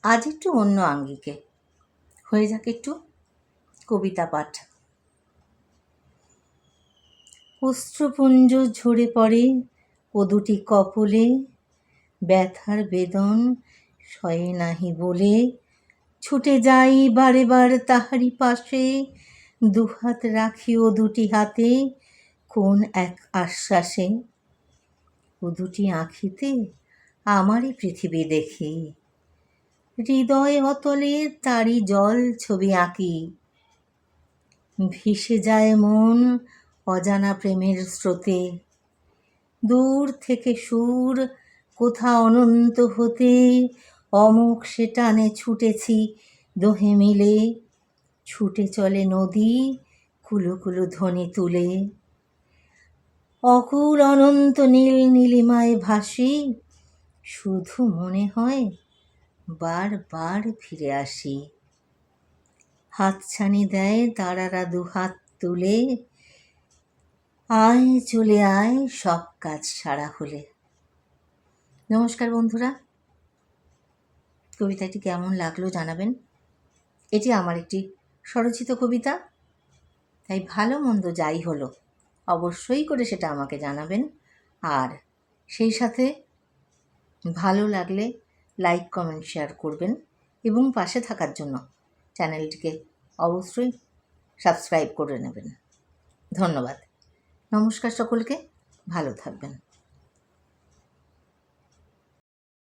আজ একটু অন্য আঙ্গিকে হয়ে যাক একটু কবিতা পাঠ। অশ্রুপুঞ্জ ঝরে পড়ে ও দুটি কপলে, ব্যথার বেদন সয়ে নাহি বলে, ছুটে যাই বারে বার তাহারি পাশে, দুহাত রাখি ও দুটি হাতে কোন এক আশ্বাসে। ও দুটি আঁখিতে আমারই পৃথিবী দেখি, হৃদয় অতলে তারি জল ছবি আঁকি। ভেসে যায় মন অজানা প্রেমের স্রোতে, দূর থেকে সুর কোথা অনন্ত হতে, অমুক সে টানে ছুটেছি দোহে মিলে, ছুটে চলে নদী কুলো কুলো ধ্বনি তুলে। অকুল অনন্ত নীল নীলিমায় ভাসি, শুধু মনে হয় বার বার ফিরে আসি। হাতছানি দেয় তারারা দুহাত তুলে, আয় চলে আয় সব কাজ সারা হলে। নমস্কার বন্ধুরা, কবিতাটি কেমন লাগলো জানাবেন। এটি আমার একটি স্বরচিত কবিতা, তাই ভালো মন্দ যাই হলো অবশ্যই করে সেটা আমাকে জানাবেন। আর সেই সাথে ভালো লাগলে লাইক কমেন্ট শেয়ার করবেন এবং পাশে থাকার জন্য চ্যানেলটিকে অবশ্যই সাবস্ক্রাইব করে নেবেন। ধন্যবাদ। নমস্কার সকলকে, ভালো থাকবেন।